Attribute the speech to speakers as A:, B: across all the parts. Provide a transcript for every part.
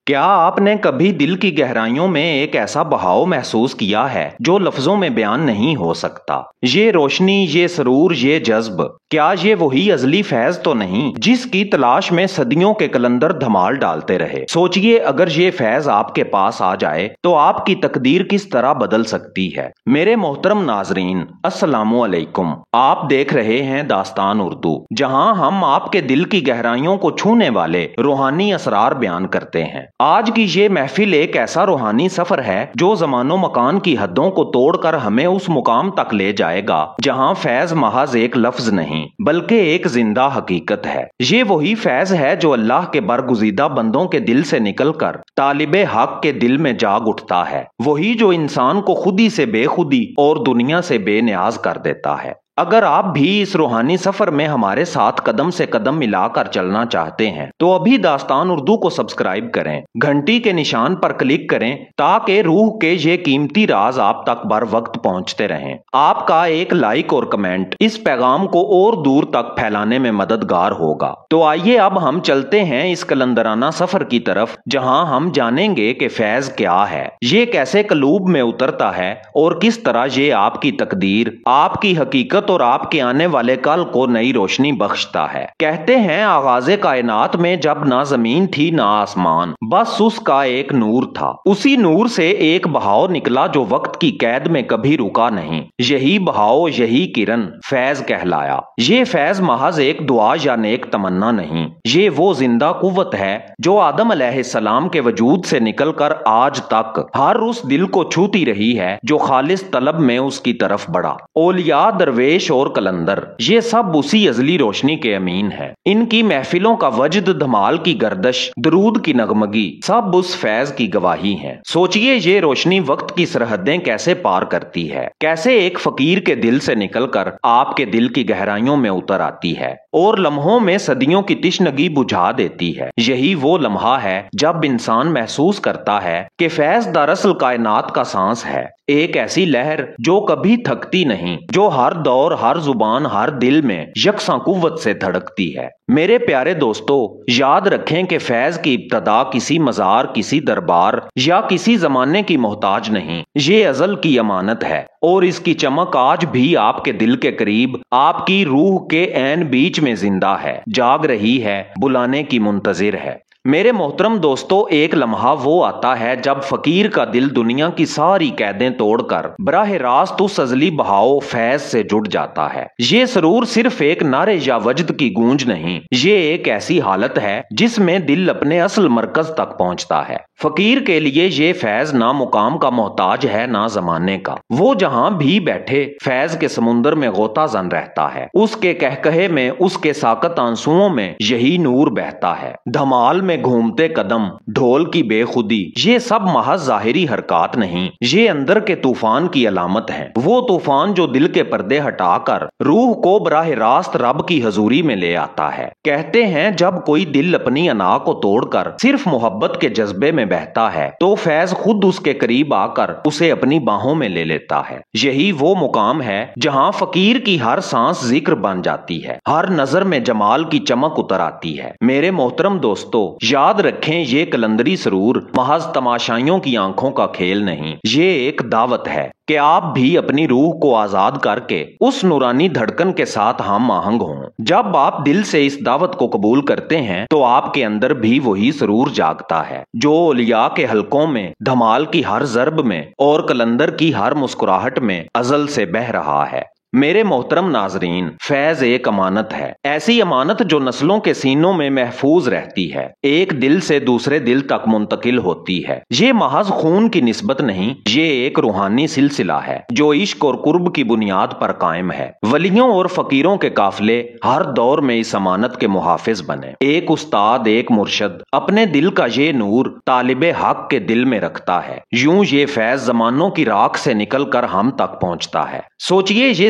A: کیا آپ نے کبھی دل کی گہرائیوں میں ایک ایسا بہاؤ محسوس کیا ہے جو لفظوں میں بیان نہیں ہو سکتا؟ یہ روشنی، یہ سرور، یہ جذب، کیا یہ وہی ازلی فیض تو نہیں جس کی تلاش میں صدیوں کے کلندر دھمال ڈالتے رہے؟ سوچئے اگر یہ فیض آپ کے پاس آ جائے تو آپ کی تقدیر کس طرح بدل سکتی ہے۔ میرے محترم ناظرین، السلام علیکم۔ آپ دیکھ رہے ہیں داستان اردو، جہاں ہم آپ کے دل کی گہرائیوں کو چھونے والے روحانی اسرار بیان کرتے ہیں۔ آج کی یہ محفل ایک ایسا روحانی سفر ہے جو زمان و مکان کی حدوں کو توڑ کر ہمیں اس مقام تک لے جائے گا جہاں فیض محض ایک لفظ نہیں بلکہ ایک زندہ حقیقت ہے۔ یہ وہی فیض ہے جو اللہ کے برگزیدہ بندوں کے دل سے نکل کر طالب حق کے دل میں جاگ اٹھتا ہے، وہی جو انسان کو خودی سے بے خودی اور دنیا سے بے نیاز کر دیتا ہے۔ اگر آپ بھی اس روحانی سفر میں ہمارے ساتھ قدم سے قدم ملا کر چلنا چاہتے ہیں تو ابھی داستان اردو کو سبسکرائب کریں، گھنٹی کے نشان پر کلک کریں تاکہ روح کے یہ قیمتی راز آپ تک بر وقت پہنچتے رہیں۔ آپ کا ایک لائک اور کمنٹ اس پیغام کو اور دور تک پھیلانے میں مددگار ہوگا۔ تو آئیے اب ہم چلتے ہیں اس کلندرانہ سفر کی طرف، جہاں ہم جانیں گے کہ فیض کیا ہے، یہ کیسے قلوب میں اترتا ہے اور کس طرح یہ آپ کی تقدیر، آپ کی حقیقت اور آپ کے آنے والے کل کو نئی روشنی بخشتا ہے۔ کہتے ہیں آغاز کائنات میں جب نہ زمین تھی نہ آسمان، بس اس کا ایک نور تھا، اسی نور سے ایک بہاؤ نکلا جو وقت کی قید میں کبھی رکا نہیں۔ یہی بہاؤ، یہی کرن فیض کہلایا۔ یہ فیض محض ایک دعا یا نیک تمنا نہیں، یہ وہ زندہ قوت ہے جو آدم علیہ السلام کے وجود سے نکل کر آج تک ہر اس دل کو چھوتی رہی ہے جو خالص طلب میں اس کی طرف بڑھا۔ اولیاء، درویش اور کلندر، یہ سب اسی ازلی روشنی کے امین ہیں۔ ان کی محفلوں کا وجد، دھمال کی گردش، درود کی نغمگی، سب اس فیض کی گواہی ہیں۔ سوچئے یہ روشنی وقت کی سرحدیں کیسے پار کرتی ہے، کیسے ایک فقیر کے دل سے نکل کر آپ کے دل کی گہرائیوں میں اتر آتی ہے اور لمحوں میں صدیوں کی تشنگی بجھا دیتی ہے۔ یہی وہ لمحہ ہے جب انسان محسوس کرتا ہے کہ فیض دراصل کائنات کا سانس ہے، ایک ایسی لہر جو کبھی تھکتی نہیں، جو ہر دور، ہر زبان، ہر دل میں یکساں قوت سے دھڑکتی ہے۔ میرے پیارے دوستو، یاد رکھیں کہ فیض کی ابتدا کسی مزار، کسی دربار یا کسی زمانے کی محتاج نہیں، یہ ازل کی امانت ہے اور اس کی چمک آج بھی آپ کے دل کے قریب، آپ کی روح کے عین بیچ میں زندہ ہے، جاگ رہی ہے، بلانے کی منتظر ہے۔ میرے محترم دوستو، ایک لمحہ وہ آتا ہے جب فقیر کا دل دنیا کی ساری قیدیں توڑ کر براہ راست اس ازلی بہاؤ فیض سے جڑ جاتا ہے۔ یہ سرور صرف ایک نعرے یا وجد کی گونج نہیں، یہ ایک ایسی حالت ہے جس میں دل اپنے اصل مرکز تک پہنچتا ہے۔ فقیر کے لیے یہ فیض نہ مقام کا محتاج ہے نہ زمانے کا، وہ جہاں بھی بیٹھے فیض کے سمندر میں غوطہ زن رہتا ہے، اس کے کہکہے میں، اس کے ساکت آنسوؤں میں یہی نور بہتا ہے۔ دھمال میں گھومتے قدم، ڈھول کی بے خودی، یہ سب محض ظاہری حرکات نہیں، یہ اندر کے طوفان کی علامت ہیں، وہ طوفان جو دل کے پردے ہٹا کر روح کو براہ راست رب کی حضوری میں لے آتا ہے۔ کہتے ہیں جب کوئی دل اپنی انا کو توڑ کر صرف محبت کے جذبے میں بہتا ہے تو فیض خود اس کے قریب آ کر اسے اپنی باہوں میں لے لیتا ہے۔ یہی وہ مقام ہے جہاں فقیر کی ہر سانس ذکر بن جاتی ہے، ہر نظر میں جمال کی چمک اتر آتی ہے۔ میرے محترم دوستو، یاد رکھیں یہ کلندری سرور محض تماشائیوں کی آنکھوں کا کھیل نہیں، یہ ایک دعوت ہے کہ آپ بھی اپنی روح کو آزاد کر کے اس نورانی دھڑکن کے ساتھ ہم آہنگ ہوں۔ جب آپ دل سے اس دعوت کو قبول کرتے ہیں تو آپ کے اندر بھی وہی سرور جاگتا ہے جو اولیاء کے حلقوں میں، دھمال کی ہر ضرب میں اور کلندر کی ہر مسکراہٹ میں ازل سے بہہ رہا ہے۔ میرے محترم ناظرین، فیض ایک امانت ہے، ایسی امانت جو نسلوں کے سینوں میں محفوظ رہتی ہے، ایک دل سے دوسرے دل تک منتقل ہوتی ہے۔ یہ محض خون کی نسبت نہیں، یہ ایک روحانی سلسلہ ہے جو عشق اور قرب کی بنیاد پر قائم ہے۔ ولیوں اور فقیروں کے قافلے ہر دور میں اس امانت کے محافظ بنے۔ ایک استاد، ایک مرشد اپنے دل کا یہ نور طالب حق کے دل میں رکھتا ہے، یوں یہ فیض زمانوں کی راکھ سے نکل کر ہم تک پہنچتا ہے۔ سوچئے یہ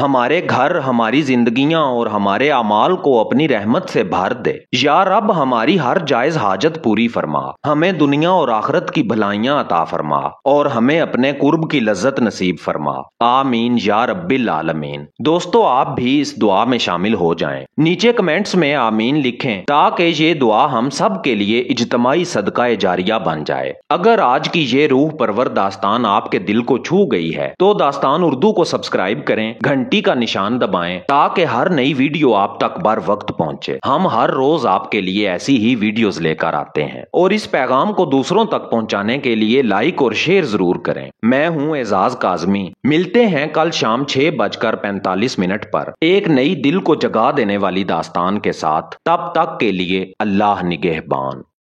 A: ہمارے گھر، ہماری زندگیاں اور ہمارے اعمال کو اپنی رحمت سے بھر دے۔ یا رب ہماری ہر جائز حاجت پوری فرما، ہمیں دنیا اور آخرت کی بھلائیاں عطا فرما اور ہمیں اپنے قرب کی لذت نصیب فرما، آمین یا رب العالمین۔ دوستو، آپ بھی اس دعا میں شامل ہو جائیں، نیچے کمنٹس میں آمین لکھیں تاکہ یہ دعا ہم سب کے لیے اجتماعی صدقہ جاریہ بن جائے۔ اگر آج کی یہ روح پرور داستان آپ کے دل کو چھو گئی ہے تو داستان اردو کو سبسکرائب کریں، گھنٹی کا نشان دبائیں تاکہ ہر نئی ویڈیو آپ تک بر وقت پہنچے۔ ہم ہر روز آپ کے لیے ایسی ہی ویڈیوز لے کر آتے ہیں، اور اس پیغام کو دوسروں تک پہنچانے کے لیے لائک اور شیئر ضرور کریں۔ میں ہوں اعزاز کاظمی، ملتے ہیں کل شام 6:45 پر ایک نئی دل کو جگا دینے والی داستان کے ساتھ۔ تب تک کے لیے اللہ نگہبان۔